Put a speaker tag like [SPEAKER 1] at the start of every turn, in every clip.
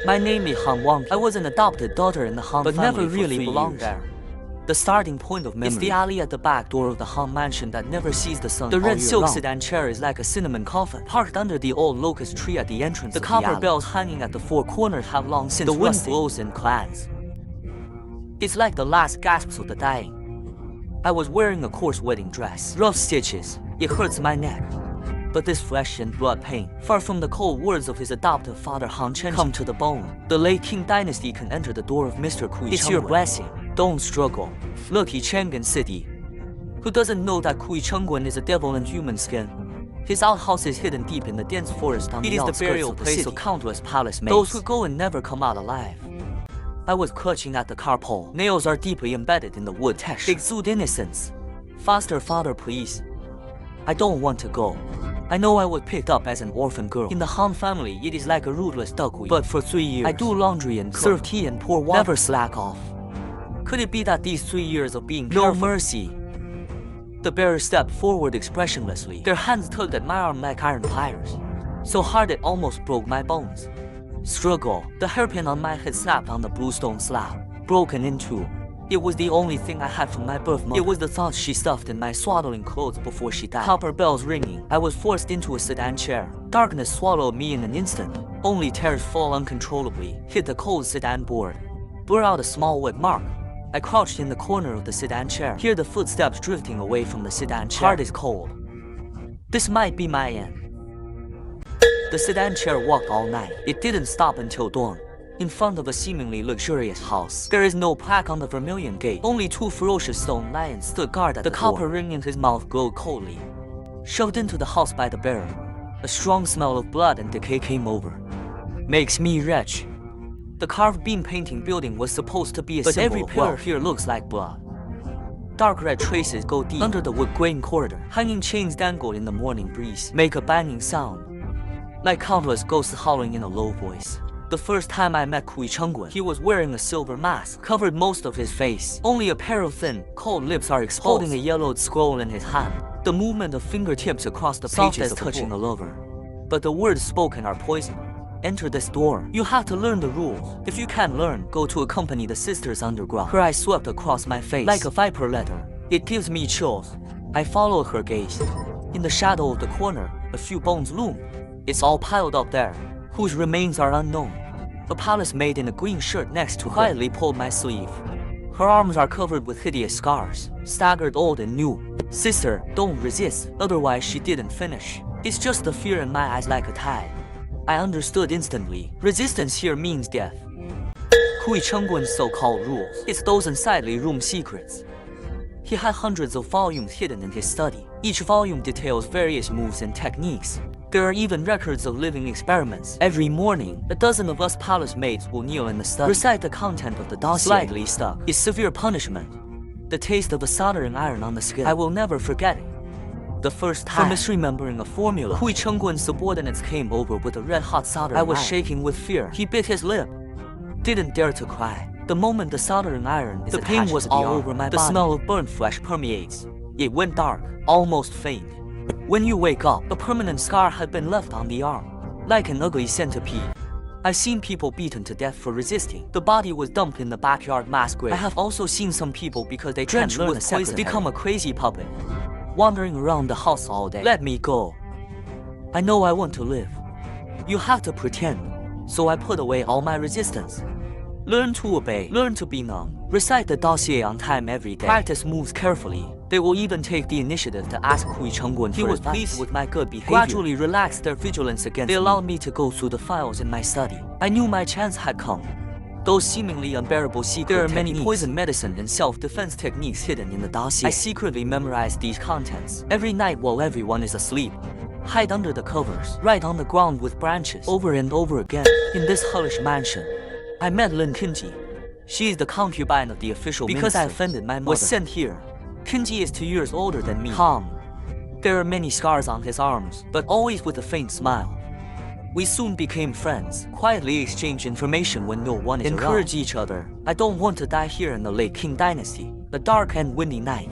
[SPEAKER 1] My name is Han Wanqing. I was an adopted daughter in the Han
[SPEAKER 2] but
[SPEAKER 1] family
[SPEAKER 2] never really
[SPEAKER 1] for 3
[SPEAKER 2] belonged
[SPEAKER 1] years.
[SPEAKER 2] there.
[SPEAKER 1] The starting point of memory is the alley at the back door of the Han mansion that never sees the sun. The red silk sedan chair is like a cinnamon coffin, parked under the old locust tree at the entrance. The copper bells hanging at the 4 corners have long since rusted. The wind blows in clans. It's like the last gasps of the dying. I was wearing a coarse wedding dress, rough stitches. It hurts my neck. But this flesh and blood pain, far from the cold words of his adoptive father Han Chen, come to the bone. The late Qing dynasty can enter the door of Mr. Kui. It's your blessing. Don't struggle. Lucky Chang'an city. Who doesn't know that Kui Chengguan is a devil in human skin? His outhouse is hidden deep in the dense forest on the outskirts. It is the burial place of countless palace maids. Those who go and never come out alive. I was clutching at the car pole. Nails are deeply embedded in the wood texture. Exude innocence. Foster father, please. I don't want to go. I know I was picked up as an orphan girl. In the Han family, it is like a rootless duckweed. But for 3 years, I do laundry and cook, serve tea and pour water. Never slack off. Could it be that these 3 years of being careful? No mercy. The bearer stepped forward expressionlessly. Their hands tugged at my arm like iron pliers, so hard it almost broke my bones. Struggle. The hairpin on my head snapped on the bluestone slab, broken in two. It was the only thing I had from my birth mother. It was the thoughts she stuffed in my swaddling clothes before she died. Copper bells ringing. I was forced into a sedan chair. Darkness swallowed me in an instant. Only tears fall uncontrollably. Hit the cold sedan board. Blur out a small wet mark. I crouched in the corner of the sedan chair. Hear the footsteps drifting away from the sedan chair. Heart is cold. This might be my end. The sedan chair walked all night. It didn't stop until dawn. In front of a seemingly luxurious house. There is no plaque on the vermilion gate. Only 2 ferocious stone lions stood guard at the door. The copper ring in his mouth glowed coldly. Shoved into the house by the bearer, a strong smell of blood and decay came over. Makes me retch. The carved beam painting building was supposed to be a symbol, but every pillar here looks like blood. Dark red traces go deep under the wood grain corridor. Hanging chains dangled in the morning breeze make a banging sound, like countless ghosts howling in a low voice. The first time I met Kui Chengguan, he was wearing a silver mask, covered most of his face. Only a pair of thin, cold lips are exposed. Holding a yellowed scroll in his hand, the movement of fingertips across the pages as touching a lover. But the words spoken are poison. Enter this door. You have to learn the rules. If you can't learn, go to accompany the sisters underground. Her eyes swept across my face like a viper letter. It gives me chills. I follow her gaze. In the shadow of the corner, a few bones loom. It's all piled up there, whose remains are unknown. A palace maid in a green shirt next to her quietly pulled my sleeve. Her arms are covered with hideous scars, staggered old and new. Sister, don't resist, otherwise she didn't finish. It's just the fear in my eyes like a tide. I understood instantly. Resistance here means death. Kui Chengguan's so-called rules. It's those unsightly room secrets. He had hundreds of volumes hidden in his study. Each volume details various moves and techniques. There are even records of living experiments. Every morning, a dozen of us palace maids will kneel in the study, recite the content of the dossier. Slightly stuck is severe punishment. The taste of a soldering iron on the skin. I will never forget it. The first time, for misremembering a formula, Kui Chengguan's subordinates came over with a red-hot soldering iron. I was shaking with fear. He bit his lip. Didn't dare to cry. The moment the soldering iron is attached, the pain was all over my body. The smell of burnt flesh permeates. It went dark, almost faint. When you wake up, a permanent scar had been left on the arm, like an ugly centipede. I've seen people beaten to death for resisting. The body was dumped in the backyard mass grave. I have also seen some people, because they can't learn a secretary, become a crazy puppet, wandering around the house all day. Let me go. I know I want to live. You have to pretend. So I put away all my resistance. Learn to obey, learn to be numb. Recite the dossier on time every day. Practice moves carefully. They will even take the initiative to ask Kui Chengguan. He was pleased with my good behavior. Gradually relaxed their vigilance against me. They allowed me to go through the files in my study. I knew my chance had come. Those seemingly unbearable secret There are many poison medicine and self-defense techniques hidden in the dossier. I secretly memorized these contents. Every night while everyone is asleep, hide under the covers, right on the ground with branches, over and over again. In this hellish mansion, I met Lin Kinji. She is the concubine of the official minister. Because I offended my mother, was sent here. Kinji is 2 years older than me. Calm. There are many scars on his arms, but always with a faint smile. We soon became friends, quietly exchange information when no one is encourage around. Each other. I don't want to die here in the late Qing dynasty. A dark and windy night.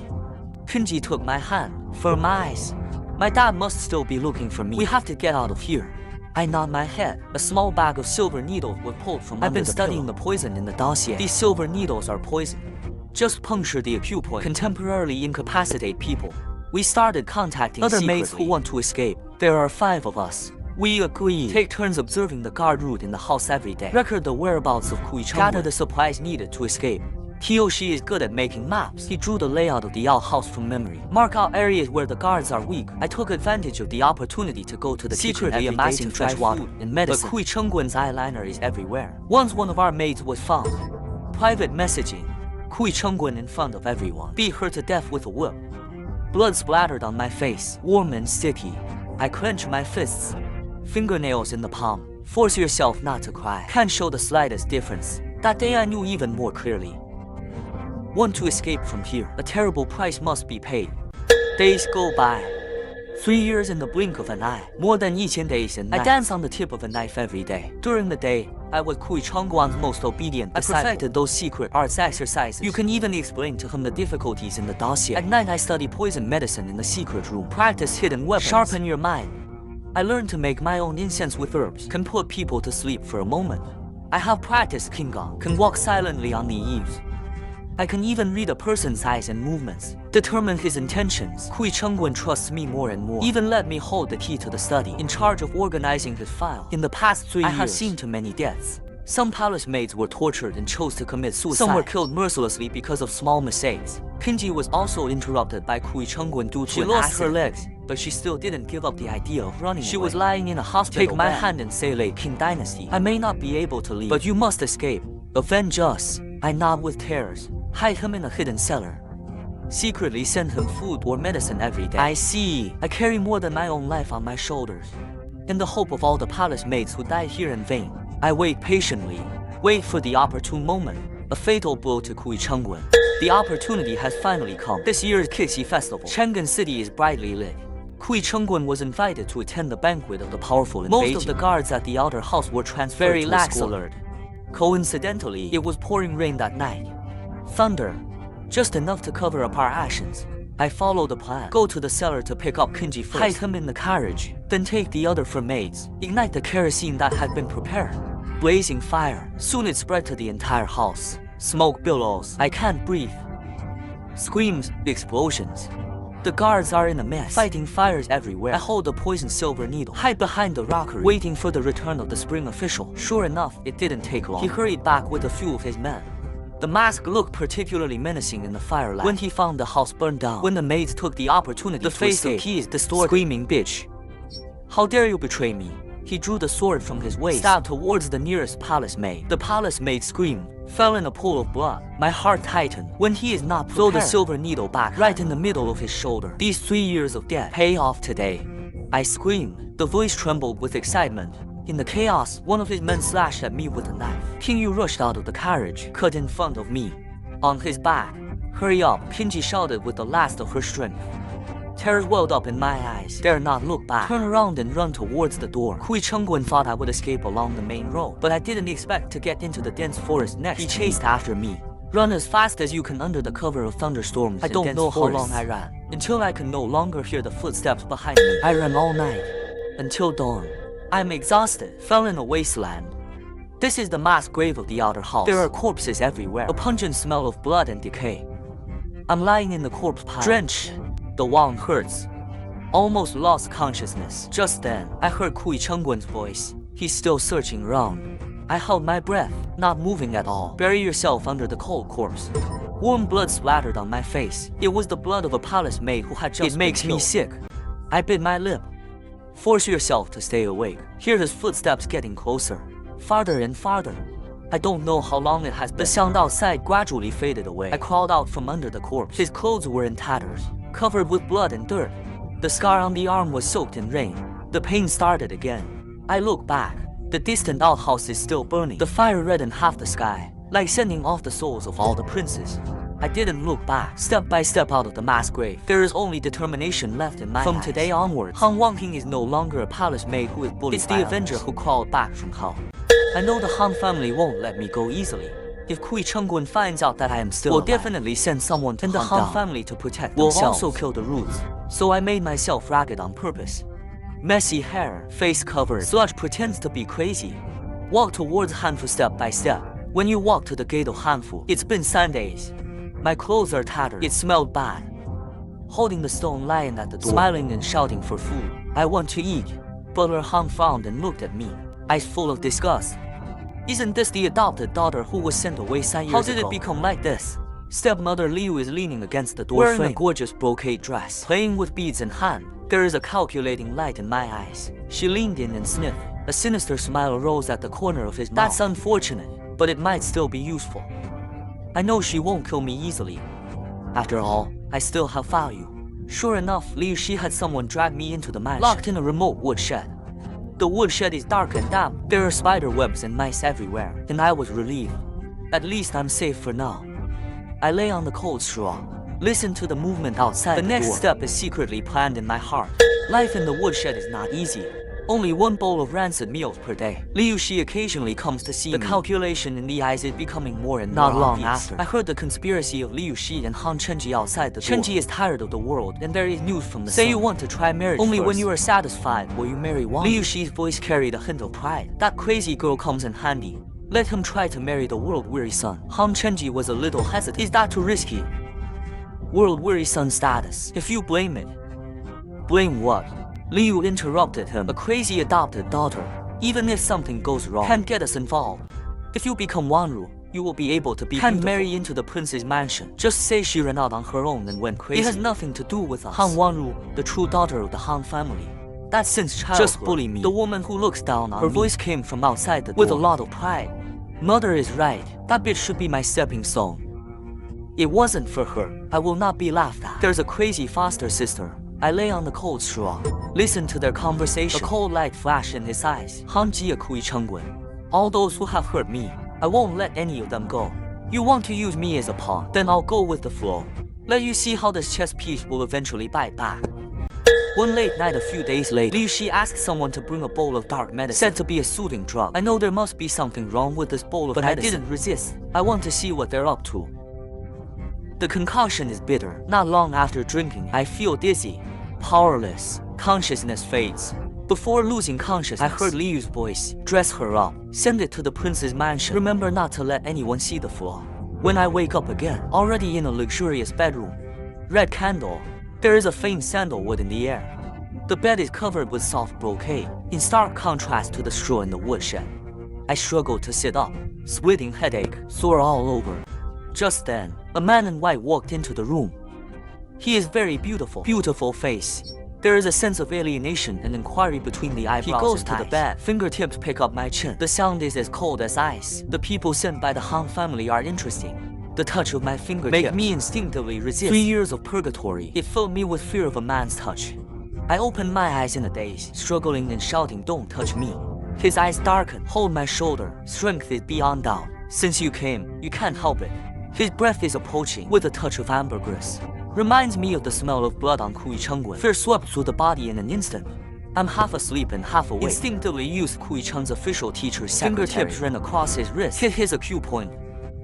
[SPEAKER 1] Kinji took my hand, firm eyes. My dad must still be looking for me. We have to get out of here. I nod my head. A small bag of silver needles were pulled from under the pillow. I've been studying the poison in the dossier. These silver needles are poison. Just puncture the acute point. Contemporarily incapacitate people. We started contacting other maids who want to escape. There are 5 of us. We agree. Take turns observing the guard route in the house every day. Record the whereabouts of Kui Chang'an. Gather the supplies needed to escape. Kiyoshi is good at making maps. He drew the layout of the outhouse from memory. Mark out areas where the guards are weak. I took advantage of the opportunity to go to the secretly amassing fresh water and medicine. But Kui Chang'an's eyeliner is everywhere. Once one of our maids was found. Private messaging. Kui Chang'an in front of everyone. Beat her to death with a whip. Blood splattered on my face. Warm and sticky. I clench my fists. Fingernails in the palm. Force yourself not to cry. Can't show the slightest difference. That day I knew even more clearly. Want to escape from here. A terrible price must be paid. Days go by. 3 years in the blink of an eye. More than 1,000 days and nights. I dance on the tip of a knife every day. During the day, I was Kui Chang'an's most obedient disciple. I perfected those secret arts exercises. You can even explain to him the difficulties in the dossier. At night I study poison medicine in the secret room. Practice hidden weapons. Sharpen your mind. I learned to make my own incense with herbs. Can put people to sleep for a moment. I have practiced Qigong. Can walk silently on the eaves. I can even read a person's eyes and movements. Determine his intentions. Kui Chang'an trusts me more and more. Even let me hold the key to the study. In charge of organizing his file. In the past 3 years, I have seen too many deaths. Some palace maids were tortured and chose to commit suicide. Some were killed mercilessly because of small mistakes. Kinji was also interrupted by Kui Chang'an due to an accident. She lost her legs, but she still didn't give up the idea of running away. She was lying in a hospital. Take my hand and say, late Qing Dynasty. I may not be able to leave, but you must escape. Avenge us. I nod with tears. Hide him in a hidden cellar. Secretly send him food or medicine every day. I see. I carry more than my own life on my shoulders. In the hope of all the palace maids who died here in vain, I wait patiently. Wait for the opportune moment. A fatal blow to Kui Chang'an. The opportunity has finally come. This year's Kixi festival. Chang'an city is brightly lit. Kui Chang'an was invited to attend the banquet of the powerful in Beijing. Most of the guards at the outer house were transferred very to a school. Alert. Coincidentally, it was pouring rain that night. Thunder. Just enough to cover up our actions. I follow the plan. Go to the cellar to pick up Kinji first. Hide him in the carriage. Then take the other for maids. Ignite the kerosene that had been prepared. Blazing fire. Soon it spread to the entire house. Smoke billows. I can't breathe. Screams. Explosions. The guards are in a mess. Fighting fires everywhere. I hold the poisoned silver needle. Hide behind the rockery. Waiting for the return of the spring official. Sure enough, it didn't take long. He hurried back with a few of his men. The mask looked particularly menacing in the firelight. When he found the house burned down. When the maids took the opportunity to face the keys distorted. Screaming bitch. How dare you betray me? He drew the sword from his waist. Stabbed towards the nearest palace maid. The palace maid screamed. Fell in a pool of blood. My heart tightened. When he is not prepared, throw the silver needle back right in the middle of his shoulder. These 3 years of death pay off today. I screamed. The voice trembled with excitement. In the chaos, one of his men slashed at me with a knife. Kinyu rushed out of the carriage, cut in front of me. On his back. Hurry up, Kinji shouted with the last of her strength. Terror welled up in my eyes. Dare not look back. Turn around and run towards the door. Kui Chang'an thought I would escape along the main road, but I didn't expect to get into the dense forest next. He chased after me. Run as fast as you can under the cover of thunderstorms. I don't know how long I ran, until I could no longer hear the footsteps behind me. I ran all night, until dawn. I'm exhausted, fell in a wasteland. This is the mass grave of the outer house. There are corpses everywhere, a pungent smell of blood and decay. I'm lying in the corpse pile, drenched. The wound hurts. Almost lost consciousness. Just then, I heard Kui Chang'an's voice. He's still searching around. I held my breath, not moving at all. Bury yourself under the cold corpse. Warm blood splattered on my face. It was the blood of a palace maid who had just been killed. It makes me sick. I bit my lip. Force yourself to stay awake. Hear his footsteps getting closer. Farther and farther. I don't know how long it has been. The sound outside gradually faded away. I crawled out from under the corpse. His clothes were in tatters, covered with blood and dirt. The scar on the arm was soaked in rain. The pain started again. I look back. The distant outhouse is still burning. The fire reddened half the sky, like sending off the souls of all the princes. I didn't look back. Step by step out of the mass grave. There is only determination left in my eyes. From today onwards, Han Wanqing is no longer a palace maid who is bullied. It's the Avenger who crawled back from hell. I know the Han family won't let me go easily. If Kui Chang'an finds out that I am still alive, we'll definitely send someone to hunt down the Han family to protect themselves. We'll also kill the roots. So I made myself ragged on purpose. Messy hair, face covered. Sludge pretends to be crazy. Walk towards Hanfu step by step. When you walk to the gate of Hanfu, it's been Sundays. My clothes are tattered. It smelled bad. Holding the stone lion at the door, smiling and shouting for food. I want to eat. Butler Han frowned and looked at me, eyes full of disgust. Isn't this the adopted daughter who was sent away 3 years ago? How did it become like this? Stepmother Liu is leaning against the door wearing frame, a gorgeous brocade dress, playing with beads in hand. There is a calculating light in my eyes. She leaned in and sniffed. A sinister smile arose at the corner of his mouth. That's unfortunate, but it might still be useful. I know she won't kill me easily. After all, I still have value. Sure enough, Liu Shi had someone drag me into the mansion, locked in a remote woodshed. The woodshed is dark and damp. There are spider webs and mice everywhere, and I was relieved. At least I'm safe for now. I lay on the cold straw, listen to the movement outside the door. The next step is secretly planned in my heart. Life in the woodshed is not easy. Only one bowl of rancid meals per day. Liu Shi occasionally comes to see me. The calculation in the eyes is becoming more and more obvious. Not long after, I heard the conspiracy of Liu Shi and Han Chenji outside the door. Chenji is tired of the world, and there is news from the sun. Say you want to try marriage only first. When you are satisfied will you marry Wang. Liu Shi's voice carried a hint of pride. That crazy girl comes in handy. Let him try to marry the world-weary son. Han Chenji was a little hesitant. Is that too risky? World-weary son status. If you blame it. Blame what? Liu interrupted him. A crazy adopted daughter, even if something goes wrong, can't get us involved. If you become Wanru, you will be able to be can't marry into the prince's mansion. Just say she ran out on her own and went crazy. It has nothing to do with us. Han Wanru, the true daughter of the Han family. That's since childhood. Just bully me. The woman who looks down on her me. Voice came from outside the door with a lot of pride. Mother is right. That bitch should be my stepping stone. It wasn't for her. I will not be laughed at. There's a crazy foster sister. I lay on the cold straw, listen to their conversation. A cold light flashed in his eyes. All those who have hurt me, I won't let any of them go. You want to use me as a pawn, then I'll go with the flow. Let you see how this chess piece will eventually bite back. One late night a few days later, Liu Shi asked someone to bring a bowl of dark medicine, said to be a soothing drug. I know there must be something wrong with this bowl of medicine, but I didn't resist. I want to see what they're up to. The concoction is bitter. Not long after drinking, I feel dizzy. Powerless. Consciousness fades. Before losing consciousness, I heard Liu's voice. Dress her up. Send it to the prince's mansion. Remember not to let anyone see the floor. When I wake up again, already in a luxurious bedroom. Red candle. There is a faint sandalwood in the air. The bed is covered with soft brocade, in stark contrast to the straw in the woodshed. I struggled to sit up. Splitting headache, sore all over. Just then, a man in white walked into the room. He is very beautiful. Beautiful face. There is a sense of alienation and inquiry between the eyebrows. He goes to the bed. Fingertips pick up my chin. The sound is as cold as ice. The people sent by the Han family are interesting. The touch of my fingertips make me instinctively resist. 3 years of purgatory. It filled me with fear of a man's touch. I opened my eyes in a daze, struggling and shouting, "Don't touch me." His eyes darkened. Hold my shoulder. Strength is beyond doubt. Since you came, you can't help it. His breath is approaching with a touch of ambergris. Reminds me of the smell of blood on Kui Chengwen. Fear swept through the body in an instant. I'm half asleep and half awake. Instinctively used Kui Cheng's official teacher's secretary. Fingertips ran across his wrist, hit his acute point.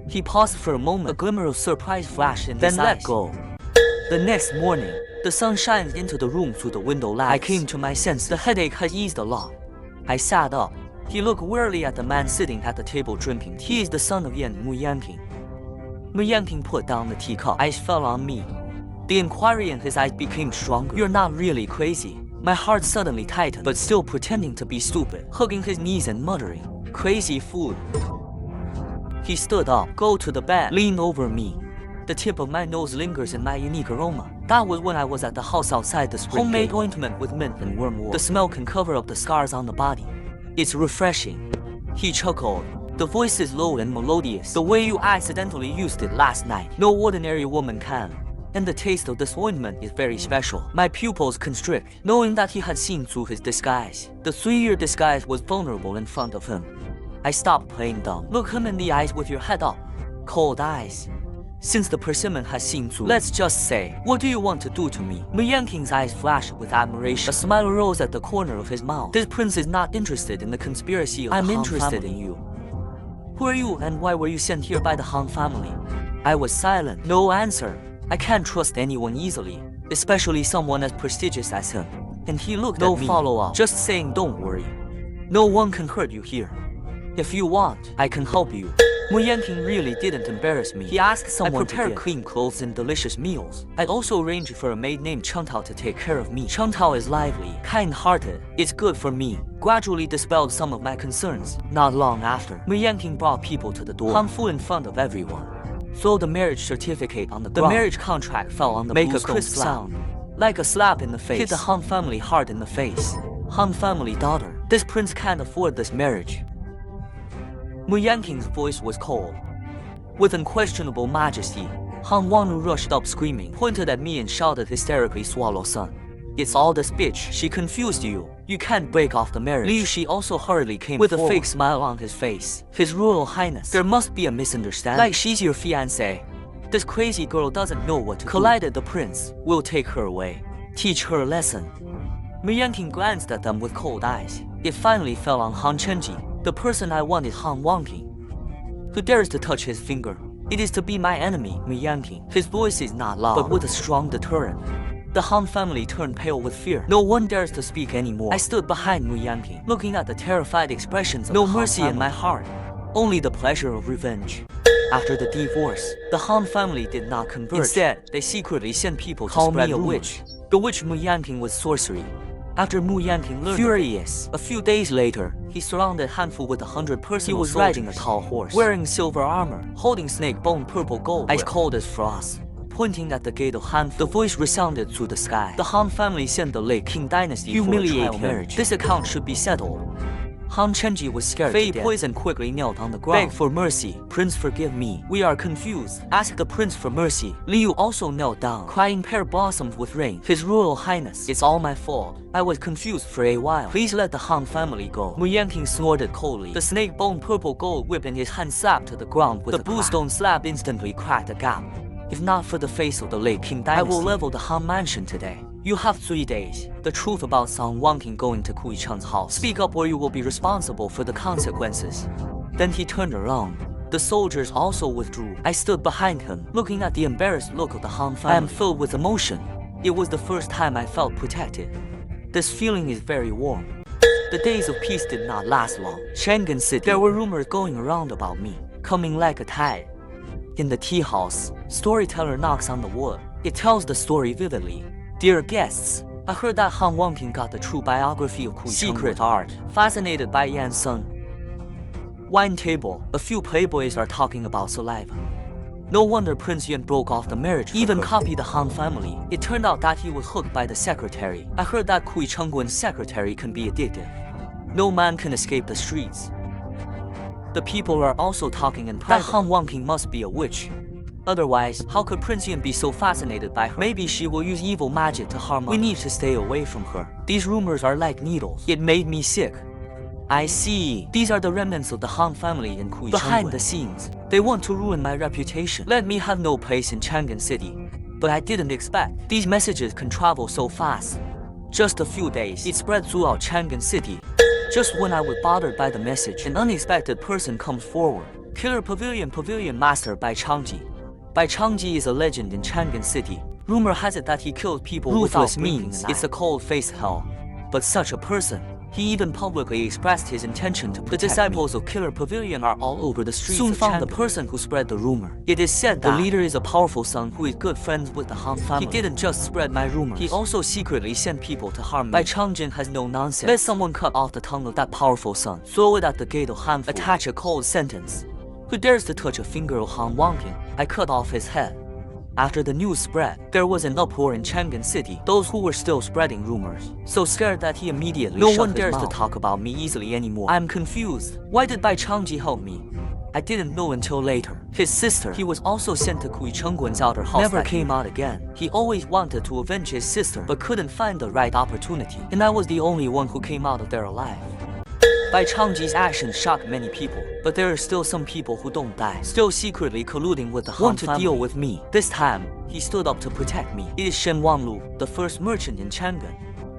[SPEAKER 1] He paused for a moment. A glimmer of surprise flashed in his eyes. Then let go. The next morning, the sun shines into the room through the window lattice. I came to my senses. The headache had eased a lot. I sat up. He looked wearily at the man sitting at the table drinking tea. He is the son of Han Wanqing. Wanqing put down the teacup. Eyes fell on me. The inquiry in his eyes became stronger. You're not really crazy. My heart suddenly tightened, but still pretending to be stupid, hugging his knees and muttering, "Crazy fool." He stood up, go to the bed, leaned over me. The tip of my nose lingers in my unique aroma. That was when I was at the house outside the spring homemade ointment with mint and wormwood. The smell can cover up the scars on the body. It's refreshing. He chuckled. The voice is low and melodious, the way you accidentally used it last night. No ordinary woman can. And the taste of this ointment is very special. My pupils constrict, knowing that he had seen through his disguise. The 3-year disguise was vulnerable in front of him. I stopped playing dumb. Look him in the eyes with your head up. Cold eyes. Since the persimmon has seen through, let's just say, what do you want to do to me? Wanqing's eyes flashed with admiration. A smile arose at the corner of his mouth. This prince is not interested in the conspiracy of the Han family. I'm interested in you. Who are you and why were you sent here by the Han family? I was silent. No answer. I can't trust anyone easily, especially someone as prestigious as him. And he looked at me. No follow-up, just saying don't worry. No one can hurt you here. If you want, I can help you. Mu Yanqing really didn't embarrass me. He asked someone to prepare clean clothes and delicious meals. I'd also arranged for a maid named Chang'an to take care of me. Chang'an is lively, kind-hearted. It's good for me. Gradually dispelled some of my concerns. Not long after, Mu Yanqing brought people to the door. Han Fu in front of everyone. Throw the marriage certificate on the ground. The marriage contract fell on the Make a crisp sound. Like a slap in the face. Hit the Han family hard in the face. Han family daughter. This prince can't afford this marriage. Mu Yanqing's voice was cold. With unquestionable majesty, Han Wanqing rushed up screaming, pointed at me and shouted hysterically, "Swallow son. It's all this bitch. She confused you. You can't break off the marriage." Liu Shi also hurriedly came with forward. A fake smile on his face. "His Royal Highness, there must be a misunderstanding. Like she's your fiancée. This crazy girl doesn't know what to do." Collided the prince. "We'll take her away. Teach her a lesson." Mu Yanqing glanced at them with cold eyes. It finally fell on Han Chenji, the person I wanted, Han Wanqing. Who dares to touch his finger? It is to be my enemy, Mu Yanqing. His voice is not loud, but with a strong deterrent. The Han family turned pale with fear. No one dares to speak anymore. I stood behind Mu Yanqing, looking at the terrified expressions of no mercy in my heart, only the pleasure of revenge. After the divorce, the Han family did not converge. Instead, they secretly sent people to spread a witch. The witch Mu Yanqing was sorcery. After Mu Yanqing learned furious, a few days later, he surrounded Han Fu with 100 personal soldiers. He was riding a tall horse, wearing silver armor, holding snake bone purple gold, ice cold as frost. Pointing at the gate of Han Fu, the voice resounded through the sky. The Han family sent the late Qing dynasty humiliate him. Marriage. This account should be settled. Han Chenji was scared to death. Poison quickly knelt on the ground. Begged for mercy. "Prince, forgive me. We are confused." Asked the prince for mercy. Liu also knelt down, crying pear blossoms with rain. "His Royal Highness, it's all my fault. I was confused for a while. Please let the Han family go." Mu Yanqing snorted coldly. The snake bone purple gold whip in his hand slapped to the ground with the blue stone slab instantly cracked a gap. "If not for the face of the late Qing dynasty, I will level the Han mansion today. You have 3 days. The truth about Han Wanqing going to Kui Cheng's house. Speak up or you will be responsible for the consequences." Then he turned around. The soldiers also withdrew. I stood behind him, looking at the embarrassed look of the Han family. I am filled with emotion. It was the first time I felt protected. This feeling is very warm. The days of peace did not last long. Chang'an City, there were rumors going around about me, coming like a tide. In the tea house, storyteller knocks on the wood. It tells the story vividly. "Dear guests, I heard that Han Wanqing got the true biography of Kui secret art. Fascinated by Yan's son." Wine table. A few playboys are talking about saliva. No wonder Prince Yan broke off the marriage. Even copied the Han family. It turned out that he was hooked by the secretary. I heard that Kui Chengguan's secretary can be addictive. No man can escape the streets. The people are also talking in private. That Han Wanqing must be a witch. Otherwise, how could Prince Yan be so fascinated by her? Maybe she will use evil magic to harm us. We need to stay away from her. These rumors are like needles. It made me sick. I see. These are the remnants of the Han family in Kui Chengguan. Behind the scenes, they want to ruin my reputation. Let me have no place in Chang'an City. But I didn't expect these messages can travel so fast. Just a few days, it spread throughout Chang'an City. Just when I was bothered by the message, an unexpected person comes forward. Killer Pavilion Master Bai Changji. Bai Changji is a legend in Chang'an City. Rumor has it that he killed people ruthless means. It's a cold-faced hell. But such a person, he even publicly expressed his intention to protect the disciples of Killer Pavilion are all over the streets. Soon found the person who spread the rumor. It is said that the leader is a powerful son who is good friends with the Han family. He didn't just spread my rumors. He also secretly sent people to harm me. Bai Changjin has no nonsense. Let someone cut off the tongue of that powerful son. Throw it at the gate of Han Fu. Attach a cold sentence. Who dares to touch a finger of Han Wanqing? I cut off his head. After the news spread, there was an uproar in Chang'an City. Those who were still spreading rumors, so scared that he immediately shut his mouth. No one dares to talk about me easily anymore. I'm confused. Why did Bai Changji help me? I didn't know until later. His sister, he was also sent to Kui Chengguan's outer house, never came out again. He always wanted to avenge his sister, but couldn't find the right opportunity. And I was the only one who came out of there alive. Bai Changji's actions shocked many people, but there are still some people who don't die, still secretly colluding with the Han family. Want to deal with me. This time, he stood up to protect me. It is Shen Wanglu, the first merchant in Chang'an.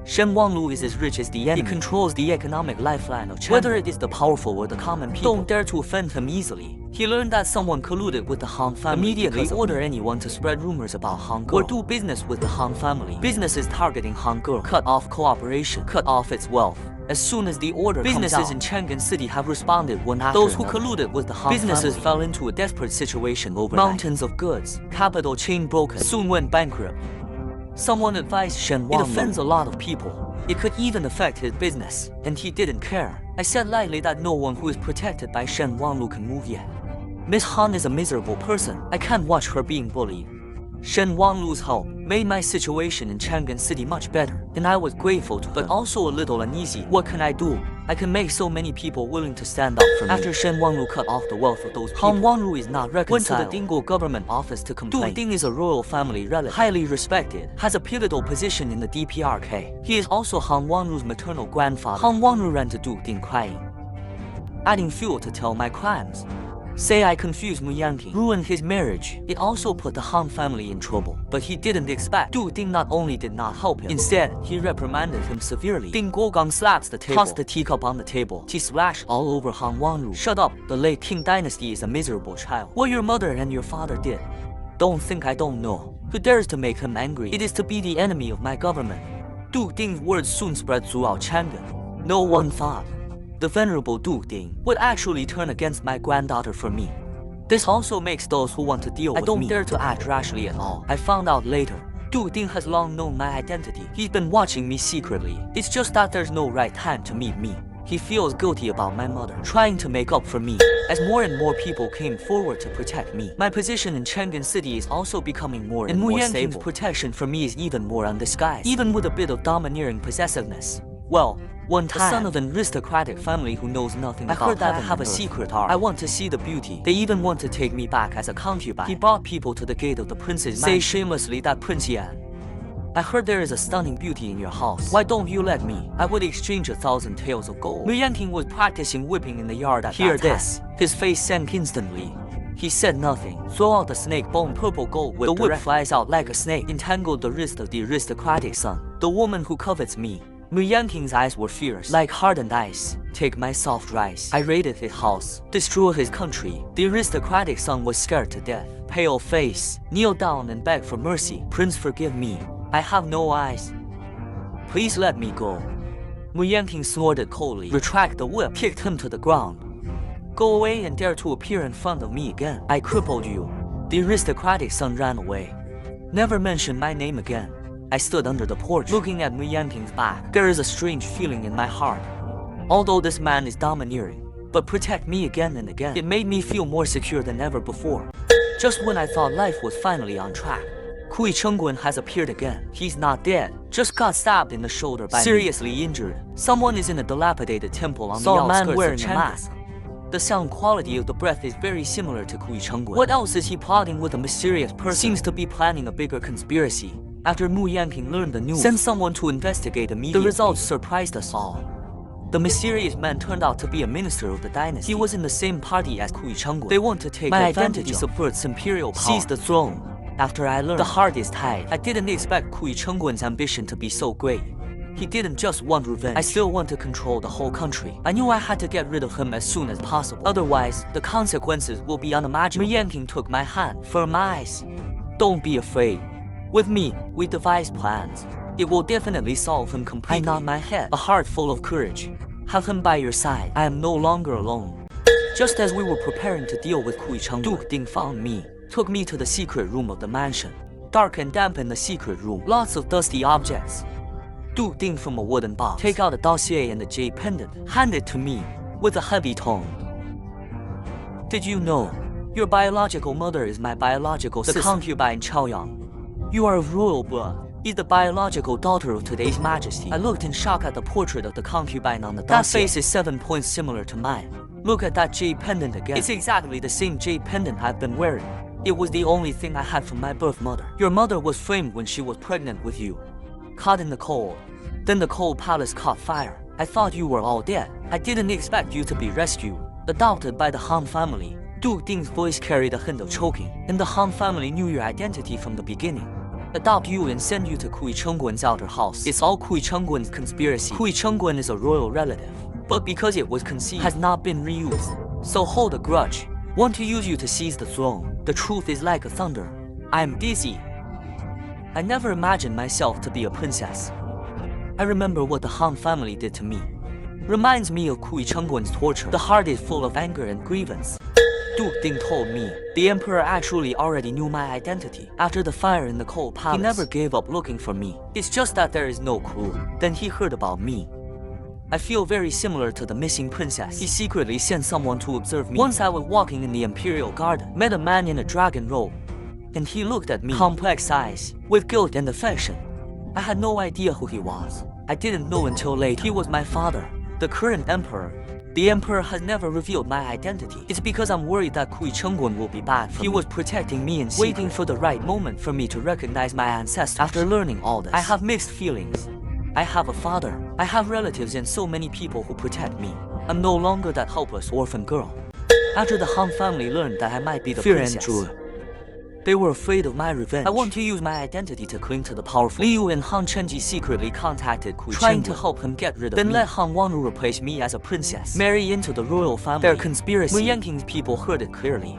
[SPEAKER 1] Shen Wanglu is as rich as the enemy. He controls the economic lifeline of Chang'an. Whether it is the powerful or the common people, don't dare to offend him easily. He learned that someone colluded with the Han family. Immediately order anyone to spread rumors about Han girl or do business with the Han family. Businesses targeting Han girl cut off cooperation, cut off its wealth. As soon as the order businesses in Chang'an City have responded one after those who colluded with the Han businesses family fell into a desperate situation overnight. Mountains of goods, capital chain broken, soon went bankrupt. Someone advised Shen Wanglu. It offends a lot of people. It could even affect his business, and he didn't care. I said lightly that no one who is protected by Shen Wanglu can move yet. Miss Han is a miserable person. I can't watch her being bullied. Shen Wanglu's help made my situation in Chang'an City much better, and I was grateful to him, but also a little uneasy. What can I do? I can make so many people willing to stand up for me. After Shen Wanglu cut off the wealth of those people, Han Wanqing is not reconciled. Went to the Dingle government office to complain. Du Ding is a royal family relative, highly respected, has a pivotal position in the DPRK. He is also Han Wanlu's maternal grandfather. Han Wanlu ran to Du Ding crying, adding fuel to tell my crimes. Say I confused Mu Yanqing, ruined his marriage. It also put the Han family in trouble. But he didn't expect. Du Ding not only did not help him, instead, he reprimanded him severely. Ding Guogang slaps the table, tossed the teacup on the table. He splashed all over Han Wanlu. Shut up, the late Qing dynasty is a miserable child. What your mother and your father did. Don't think I don't know. Who dares to make him angry? It is to be the enemy of my government. Du Ding's words soon spread throughout Chang'an. No one thought the venerable Du Ding would actually turn against my granddaughter for me. This also makes those who want to deal with me. I don't dare to act rashly at all. I found out later. Du Ding has long known my identity. He's been watching me secretly. It's just that there's no right time to meet me. He feels guilty about my mother, trying to make up for me. As more and more people came forward to protect me, my position in Chang'an City is also becoming more and more stable. Mu Yanqing's protection for me is even more undisguised, even with a bit of domineering possessiveness. Well, one time, the son of an aristocratic family who knows nothing about heard that I have a secret heart. I want to see the beauty. They even want to take me back as a concubine. He brought people to the gate of the prince's mansion. Say shamelessly that Prince Yan, I heard there is a stunning beauty in your house. Why don't you let me? I would exchange 1,000 taels of gold. Mu Yanqing was practicing whipping in the yard at Hear this. His face sank instantly. He said nothing. Throw out the snake bone purple gold whip. The whip flies out like a snake, entangled the wrist of the aristocratic son. The woman who covets me. Mu Yanqing's eyes were fierce, like hardened ice. Take my soft rice. I raided his house, destroyed his country. The aristocratic son was scared to death. Pale face, kneel down and beg for mercy. Prince, forgive me. I have no eyes. Please let me go. Mu Yanqing snorted coldly, retract the whip, kicked him to the ground. Go away and dare to appear in front of me again. I crippled you. The aristocratic son ran away. Never mention my name again. I stood under the porch, looking at Mu Yanqing's back. There is a strange feeling in my heart. Although this man is domineering, but protect me again and again. It made me feel more secure than ever before. Just when I thought life was finally on track, Kui Chengguan has appeared again. He's not dead, just got stabbed in the shoulder by seriously injured. Someone is in a dilapidated temple on the outskirts wearing of a mask. The sound quality of the breath is very similar to Kui Chengguan. What else is he plotting with a mysterious person? Seems to be planning a bigger conspiracy. After Mu Yanqing learned the news, sent someone to investigate immediately. The results surprised us all. The mysterious man turned out to be a minister of the dynasty. He was in the same party as Kui Chengguan. They want to take my identity, subverts imperial power, seize the throne. After I learned the heart is tied, I didn't expect Kui Chengguan's ambition to be so great. He didn't just want revenge. I still want to control the whole country. I knew I had to get rid of him as soon as possible. Otherwise, the consequences will be unimaginable. Mu Yanqing took my hand, firm eyes. Don't be afraid. With me, we devise plans. It will definitely solve him completely. I nod my head, a heart full of courage. Have him by your side. I am no longer alone. Just as we were preparing to deal with Kui Chengguan, Du Ding found me, took me to the secret room of the mansion. Dark and damp in the secret room, lots of dusty objects. Du Ding from a wooden box, take out a dossier and a jade pendant, hand it to me, with a heavy tone. Did you know, your biological mother is my biological sister, the concubine Zhaoyang. You are of royal blood. Is the biological daughter of today's majesty. I looked in shock at the portrait of the concubine on the dossier. That face is 7 points similar to mine. Look at that jade pendant again. It's exactly the same jade pendant I've been wearing. It was the only thing I had from my birth mother. Your mother was framed when she was pregnant with you, caught in the cold. Then the cold palace caught fire. I thought you were all dead. I didn't expect you to be rescued, adopted by the Han family. Du Ding's voice carried a hint of choking, and the Han family knew your identity from the beginning. adopt you and send you to Kui Chengguan's outer house. It's all Kui Chengguan's conspiracy. Kui Chengguan is a royal relative, but because it was conceived, has not been reused. So hold a grudge. Want to use you to seize the throne. The truth is like a thunder. I am dizzy. I never imagined myself to be a princess. I remember what the Han family did to me. Reminds me of Kui Chengguan's torture. The heart is full of anger and grievance. Duke Ding told me the emperor actually already knew my identity. After the fire in the cold palace, he never gave up looking for me. It's just that there is no clue. Then he heard about me. I feel very similar to the missing princess. He secretly sent someone to observe me. Once I was walking in the Imperial garden, met a man in a dragon robe, and he looked at me, complex eyes, with guilt and affection. I had no idea who he was. I didn't know until late he was my father, the current emperor. The emperor has never revealed my identity. It's because I'm worried that Kui Chengguan will be bad for me. He was protecting me in secret, waiting for the right moment for me to recognize my ancestors. After learning all this, I have mixed feelings. I have a father, I have relatives and so many people who protect me. I'm no longer that helpless orphan girl. After the Han family learned that I might be the princess, they were afraid of my revenge. I want to use my identity to cling to the powerful. Liu and Han Chenji secretly contacted Kui Chengguan, trying to help him get rid of me. Then let Han Wanqing replace me as a princess, marry into the royal family. Their conspiracy. Mu Yanqing's people heard it clearly.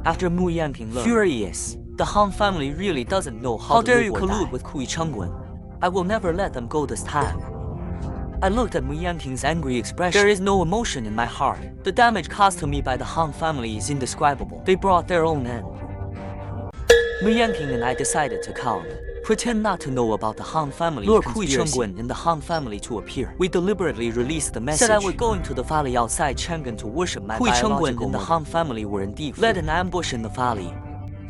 [SPEAKER 1] After Mu Yanqing learned, furious, the Han family really doesn't know how dare you collude with Kui Chengguan. I will never let them go this time. I looked at Mu Yanqing's angry expression. There is no emotion in my heart. The damage caused to me by the Han family is indescribable. They brought their own end. Mu Yanqing and I decided to count. Pretend not to know about the Han family. Lure Kui Chengguan and the Han family to appear. We deliberately released the message. Said I was going to the valley outside Chang'an to worship my biological mother. Kui Chengguan and the Han family were indeed led an ambush in the valley.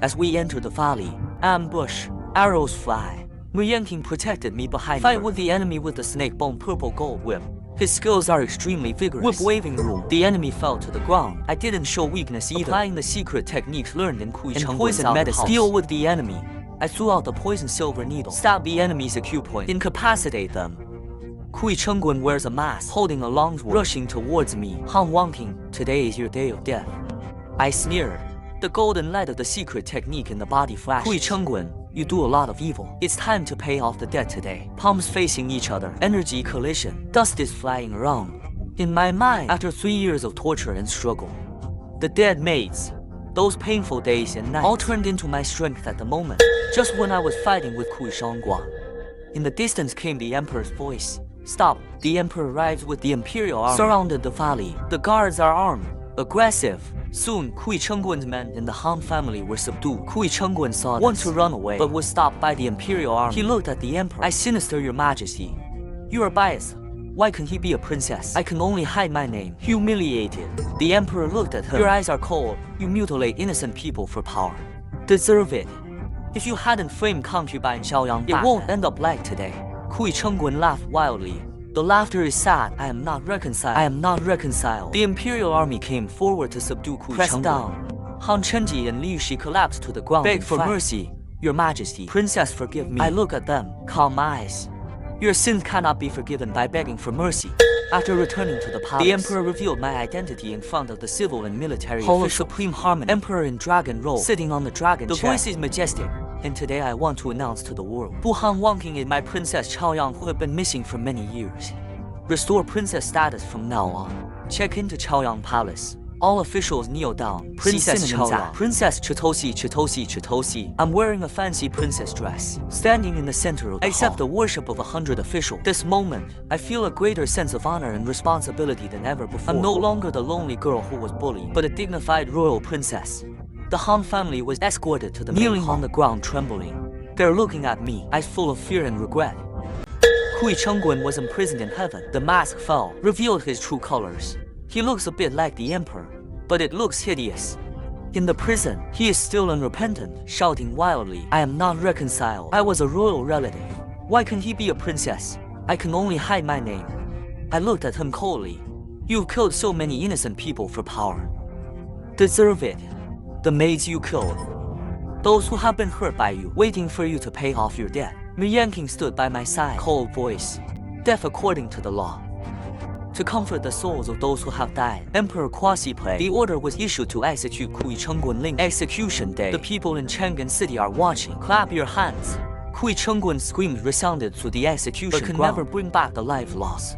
[SPEAKER 1] As we entered the valley, ambush, arrows fly. Mu Yanqing protected me behind fight with the enemy with the snake-bone purple gold whip. His skills are extremely vigorous. Whip waving room. The enemy fell to the ground. I didn't show weakness either. Applying the secret techniques learned in Kui Chengguan's poison medicine. Deal with the enemy. I threw out the poison silver needle. Stab the enemy's acupoint. Incapacitate them. Kui Chengguan wears a mask, holding a long sword, rushing towards me. Han Wanqing, today is your day of death. I sneered. The golden light of the secret technique in the body flashed. Kui Chengguan, you do a lot of evil. It's time to pay off the debt today. Palms facing each other. Energy collision. Dust is flying around. In my mind, after 3 years of torture and struggle, the dead mates, those painful days and nights, all turned into my strength at the moment. Just when I was fighting with Kui Chengguan, in the distance came the emperor's voice. Stop. The emperor arrives with the Imperial army. Surrounded the valley. The guards are armed, aggressive. Soon, Kui Chengguan's men and the Han family were subdued. Kui Chengguan saw this, wanted to run away, but was stopped by the Imperial army. He looked at the emperor. I sinister your majesty. You are biased. Why can he be a princess? I can only hide my name. Humiliated. The emperor looked at him. Your eyes are cold. You mutilate innocent people for power. Deserve it. If you hadn't framed concubine Zhaoyang, it won't end up like today. Kui Chengguan laughed wildly. The laughter is sad. I am not reconciled. I am not reconciled. The Imperial army came forward to subdue Kui Chengguan. Down. Han Chenji and Liu Shi collapsed to the ground. Beg for mercy, your majesty. Princess, forgive me. I look at them, calm eyes. Your sins cannot be forgiven by begging for mercy. After returning to the palace, the emperor revealed my identity in front of the civil and military Hall of Supreme Harmony. Emperor in dragon robe, sitting on the dragon chair. The voice is majestic. And today I want to announce to the world, Han Wanqing is my Princess Zhaoyang who have been missing for many years. Restore princess status from now on. Check into Chaoyang Palace. All officials kneel down. Princess Zhaoyang. Princess Chitosi. I'm wearing a fancy princess dress, standing in the center of the hall. The worship of 100 officials. This moment, I feel a greater sense of honor and responsibility than ever before. I'm no longer the lonely girl who was bullied, but a dignified royal princess. The Han family was escorted to the main hall. Kneeling on the ground, trembling. They're looking at me, eyes full of fear and regret. Kui Chengguan was imprisoned in heaven. The mask fell, revealed his true colors. He looks a bit like the emperor, but it looks hideous. In the prison, he is still unrepentant, shouting wildly, I am not reconciled. I was a royal relative. Why can he be a princess? I can only hide my name. I looked at him coldly. You've killed so many innocent people for power. Deserve it. The maids you killed, those who have been hurt by you, waiting for you to pay off your debt. Mu Yanqing stood by my side, cold voice. Death according to the law. To comfort the souls of those who have died, Emperor Quasi-Play, the order was issued to execute Kui Chengguan Ling. Execution day. The people in Chang'an City are watching. Clap your hands. Chang'an's screams resounded through the execution but could never bring back the life lost.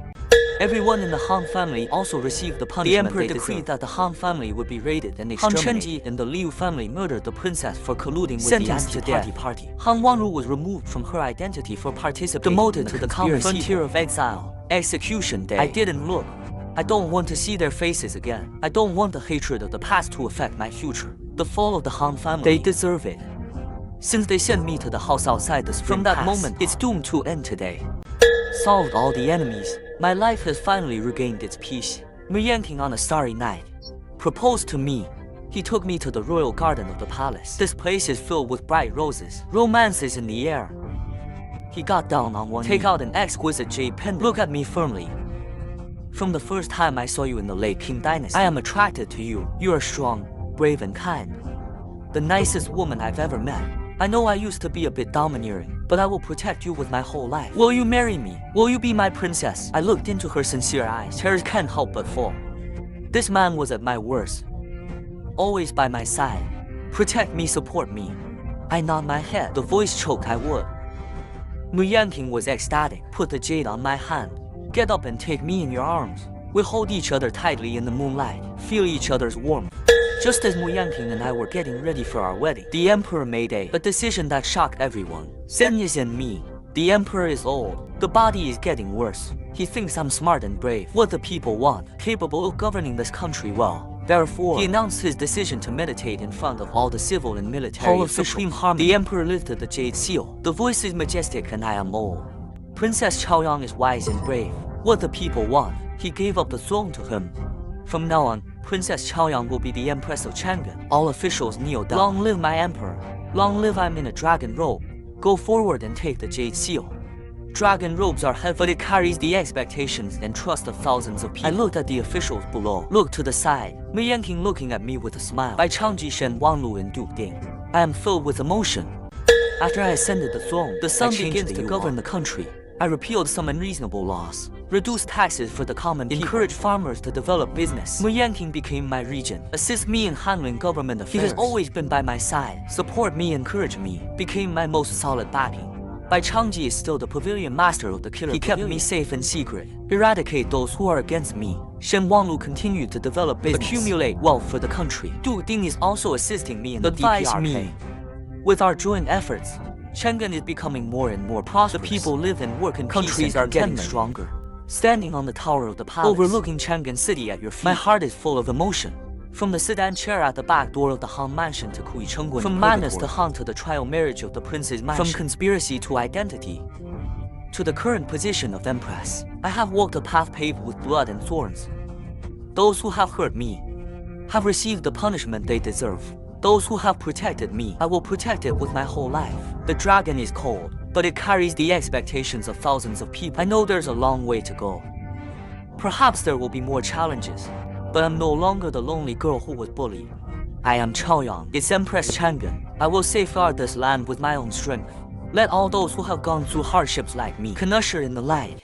[SPEAKER 1] Everyone in the Han family also received the punishment. The emperor decreed that the Han family would be raided and exterminated. Han Chenji and the Liu family murdered the princess for colluding with the anti-party party. Han Wanqing was removed from her identity for participating, demoted to the common frontier of exile. Execution day. I didn't look. I don't want to see their faces again. I don't want the hatred of the past to affect my future. The fall of the Han family. They deserve it. Since they sent me to the house outside the spring from that moment, it's doomed to end today. Solved all the enemies. My life has finally regained its peace. Wanqing on a starry night proposed to me. He took me to the royal garden of the palace. This place is filled with bright roses. Romance is in the air. He got down on one knee. Take out an exquisite jade pendant. Look at me firmly. From the first time I saw you in the late Qing dynasty, I am attracted to you. You are strong, brave and kind. The nicest woman I've ever met. I know I used to be a bit domineering, but I will protect you with my whole life. Will you marry me? Will you be my princess? I looked into her sincere eyes. Tears can't help but fall. This man was at my worst. Always by my side. Protect me, support me. I nod my head. The voice choked. I would. Wanqing was ecstatic. Put the jade on my hand. Get up and take me in your arms. We hold each other tightly in the moonlight. Feel each other's warmth. Just as Wanqing and I were getting ready for our wedding, the emperor made a decision that shocked everyone. Zen is in me. The emperor is old. The body is getting worse. He thinks I'm smart and brave. What the people want. Capable of governing this country well. Therefore, he announced his decision to meditate in front of all the civil and military officials. Of supreme harmony. The emperor lifted the jade seal. The voice is majestic and I am old. Princess Zhaoyang is wise and brave. What the people want. He gave up the throne to him. From now on, Princess Zhaoyang will be the Empress of Chang'an. All officials kneel down. Long live my emperor. Long live I'm in a dragon robe. Go forward and take the jade seal. Dragon robes are heavy, but it carries the expectations and trust of thousands of people. I looked at the officials below. Looked to the side. Wanqing looking at me with a smile. By Changji Shen Wanglu and Du Ding. I am filled with emotion. After I ascended the throne, the sun begins to govern the country. I repealed some unreasonable laws, reduced taxes for the common people, encouraged farmers to develop business. Wanqing became my regent, assist me in handling government affairs. He has always been by my side, support me, encourage me, became my most solid backing. Bai Changji is still the pavilion master of the killer. He kept me safe and secret, eradicate those who are against me. Shen Wanglu continued to develop business, accumulate wealth for the country. Du Ding is also assisting me in the DPRK. With our joint efforts, Chang'an is becoming more and more prosperous. The people live and work in countries are getting stronger. Standing on the tower of the palace, overlooking Chang'an city at your feet, my heart is full of emotion. From the sedan chair at the back door of the Han mansion to Chang'an, from madness to Han to the trial marriage of the prince's mansion, from conspiracy to identity, to the current position of Empress, I have walked a path paved with blood and thorns. Those who have hurt me have received the punishment they deserve. Those who have protected me, I will protect it with my whole life. The dragon is cold, but it carries the expectations of thousands of people. I know there's a long way to go. Perhaps there will be more challenges, but I'm no longer the lonely girl who was bullied. I am Zhaoyang, its Empress Chang'an. I will safeguard this land with my own strength. Let all those who have gone through hardships like me can usher in the light.